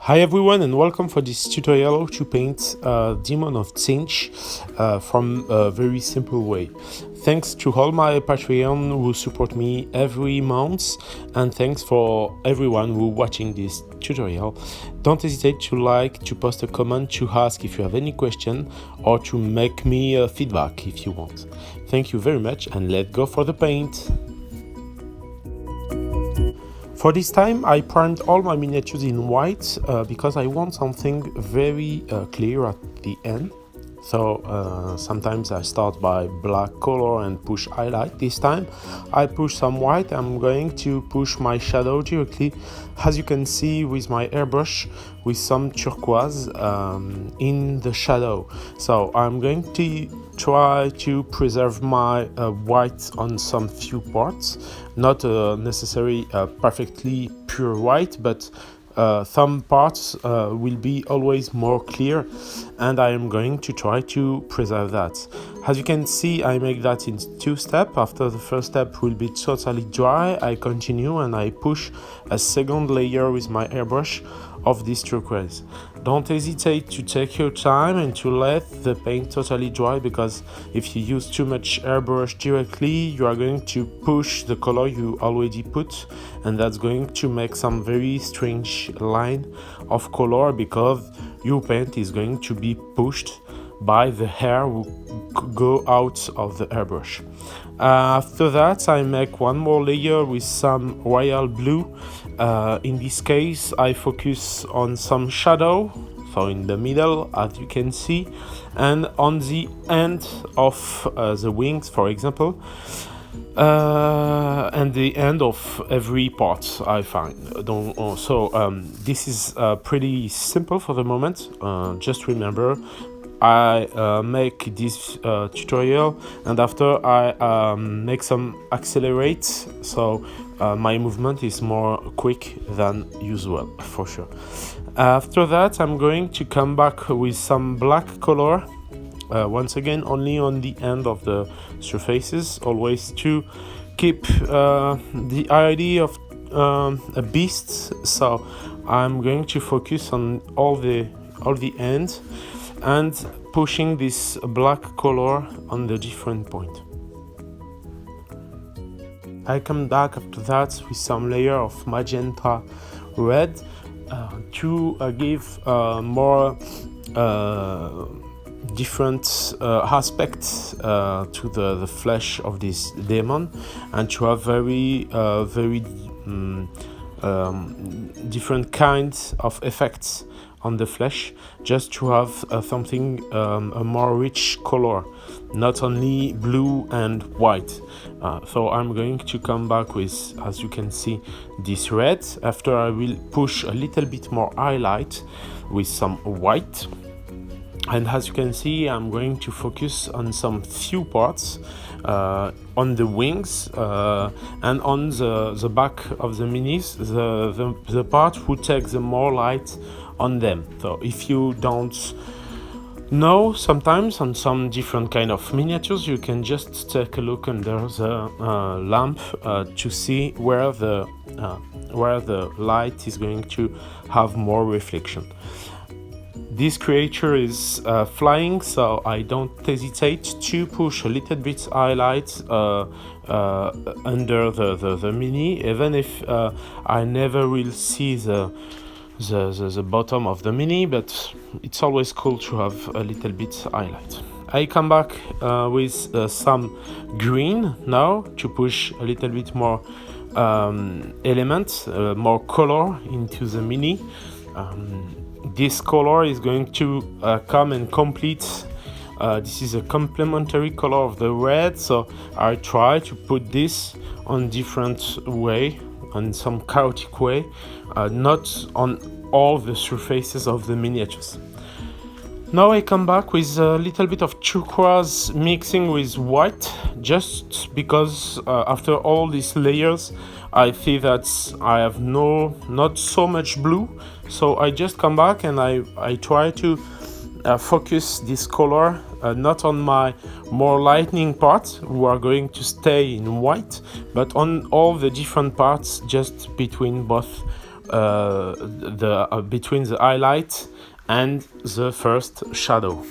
Hi everyone and welcome for this tutorial to paint Demon of Tzeentch from a very simple way. Thanks to all my Patreon who support me every month, and thanks for everyone who watching this tutorial. Don't hesitate to like, to post a comment, to ask if you have any question, or to make me a feedback if you want. Thank you very much and let's go for the paint. For this time I primed all my miniatures in white because I want something very clear at the end. So sometimes I start by black color and push highlight. This time I push some white. I'm going to push my shadow directly, as you can see with my airbrush, with some turquoise in the shadow. So I'm going to try to preserve my white on some few parts, not necessarily perfectly pure white, but some parts will be always more clear, and I am going to try to preserve that. As you can see, I make that in two steps. After the first step will be totally dry, I continue and I push a second layer with my airbrush of this turquoise. Don't hesitate to take your time and to let the paint totally dry, because if you use too much airbrush directly, you are going to push the color you already put, and that's going to make some very strange line of color because your paint is going to be pushed by the hair who go out of the airbrush. After that I make one more layer with some royal blue. In this case I focus on some shadow, so in the middle as you can see, and on the end of the wings, for example, and the end of every part I find. This is pretty simple for the moment. Just remember, I make this tutorial and after I make some accelerate, so my movement is more quick than usual for sure. After that I'm going to come back with some black color, once again only on the end of the surfaces, always to keep the idea of a beast. So I'm going to focus on all the ends and pushing this black color on the different point. I come back after that with some layer of magenta red to give more different aspects to the flesh of this demon, and to have very different kinds of effects on the flesh, just to have something a more rich color, not only blue and white. So I'm going to come back with, as you can see, this red. After I will push a little bit more highlight with some white, and as you can see I'm going to focus on some few parts on the wings and on the back of the minis, the part who takes the more light on them. So if you don't know, sometimes on some different kind of miniatures you can just take a look under the lamp to see where the light is going to have more reflection. This creature is flying, so I don't hesitate to push a little bit highlight under the mini, even if I never will see the bottom of the mini, but it's always cool to have a little bit highlight. I come back with some green now to push a little bit more element, more color into the mini. This color is going to come and complete. This is a complementary color of the red, so I try to put this on different way, on some chaotic way, not on all the surfaces of the miniatures. Now I come back with a little bit of turquoise mixing with white, just because after all these layers I see that I have not so much blue, so I just come back and I try to focus this color not on my more lightning parts who are going to stay in white, but on all the different parts just between both between the highlight and the first shadow.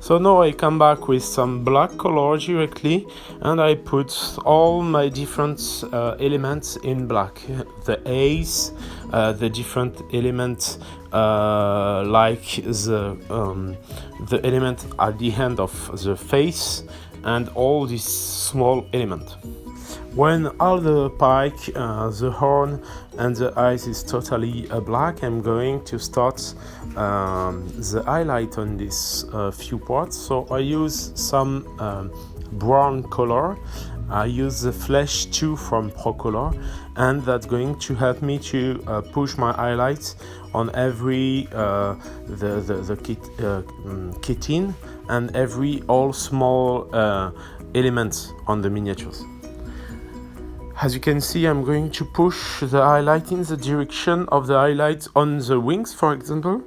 So now I come back with some black color directly, and I put all my different elements in black. The eyes, the different elements like the element at the end of the face, and all these small elements. When all the pike, the horn and the eyes is totally black, I'm going to start the highlight on this few parts. So I use some brown color. I use the Flash 2 from Pro Color, and that's going to help me to push my highlights on every kitten and every all small elements on the miniatures. As you can see, I'm going to push the highlight in the direction of the highlights on the wings, for example,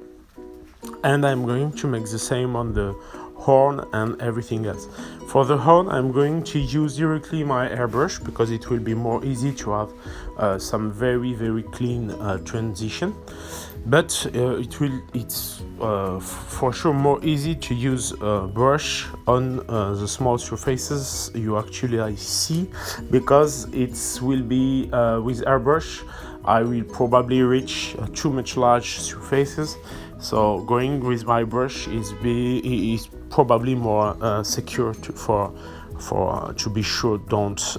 and I'm going to make the same on the horn and everything else. For the horn, I'm going to use directly my airbrush because it will be more easy to have some very clean transition. But it's for sure more easy to use a brush on the small surfaces you actually see, because it will be with airbrush I will probably reach too much large surfaces. So going with my brush is probably more secure to be sure don't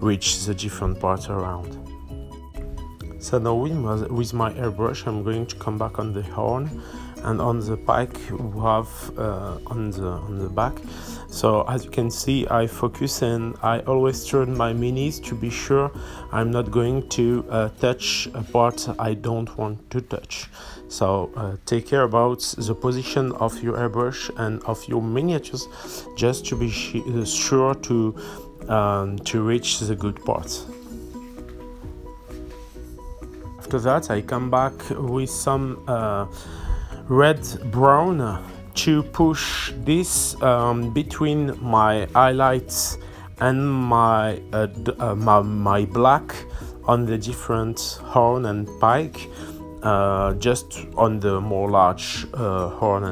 reach the different parts around. So now with my airbrush, I'm going to come back on the horn and on the pike we have on the back. So as you can see, I focus and I always turn my minis to be sure I'm not going to touch a part I don't want to touch. So take care about the position of your airbrush and of your miniatures, just to be sure to reach the good parts. After that, I come back with some red brown to push this between my highlights and my black on the different horn and pike, just on the more large horn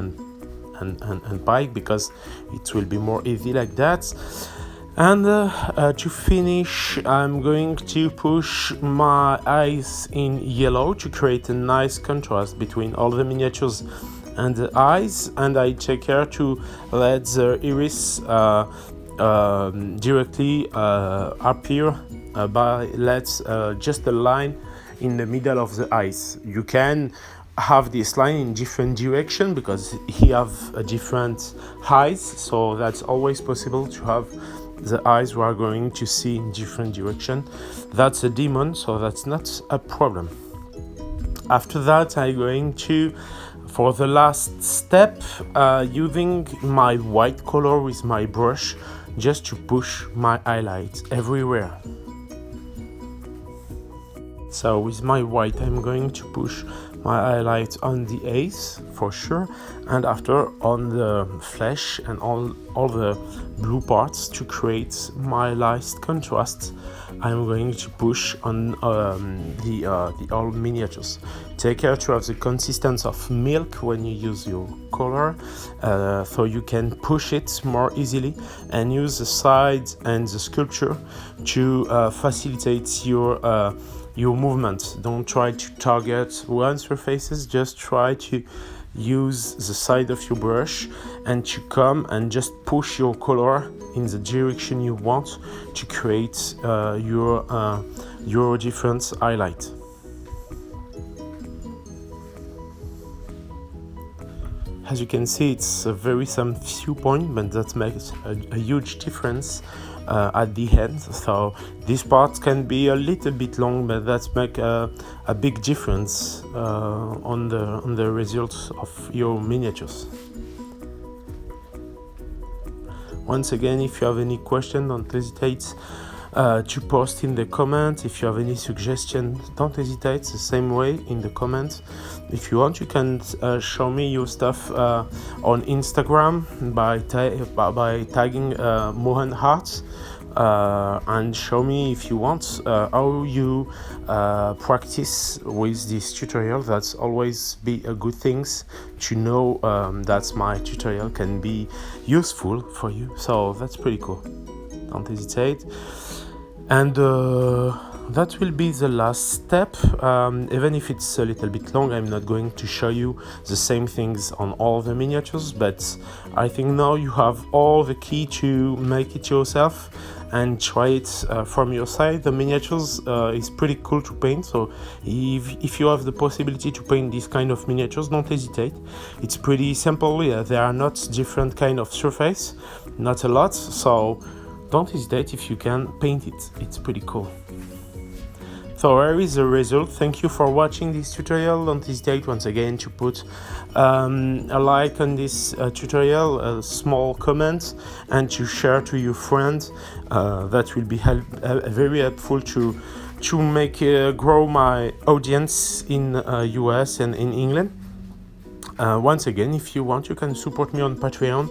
and pike, because it will be more easy like that. And to finish, I'm going to push my eyes in yellow to create a nice contrast between all the miniatures and the eyes, and I take care to let the iris directly appear by just a line in the middle of the eyes. You can have this line in different direction because he have a different eyes, so that's always possible to have the eyes we are going to see in different direction. That's a demon, so that's not a problem. After that, I'm going to, for the last step, using my white color with my brush just to push my highlights everywhere. So with my white, I'm going to push my highlight on the eyes for sure, and after on the flesh and all the blue parts to create my last contrast. I'm going to push on the all miniatures. Take care to have the consistency of milk when you use your color, so you can push it more easily and use the sides and the sculpture to facilitate your movement. Don't try to target one surfaces, just try to use the side of your brush and to come and just push your color in the direction you want to create your different highlight. As you can see, it's some few points, but that makes a huge difference at the end. So this part can be a little bit long, but that makes a big difference on the results of your miniatures. Once again, if you have any question, don't hesitate to post in the comments. If you have any suggestion, don't hesitate the same way in the comments. If you want, you can show me your stuff on Instagram by tagging Mohand Hearts and show me if you want how you practice with this tutorial. That's always be a good things to know, that my tutorial can be useful for you. So that's pretty cool. Don't hesitate. And that will be the last step. Even if it's a little bit long, I'm not going to show you the same things on all the miniatures, but I think now you have all the key to make it yourself and try it from your side. The miniatures is pretty cool to paint, so if you have the possibility to paint this kind of miniatures, don't hesitate. It's pretty simple. Yeah, there are not different kind of surface, not a lot, so don't hesitate. If you can paint it, it's pretty cool. So here is the result. Thank you for watching this tutorial. Don't hesitate once again to put a like on this tutorial, a small comment, and to share to your friends. That will be very helpful to make grow my audience in US and in England. Once again, if you want, you can support me on Patreon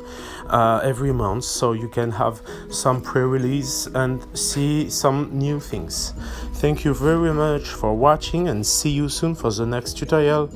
every month, so you can have some pre-release and see some new things. Thank you very much for watching, and see you soon for the next tutorial.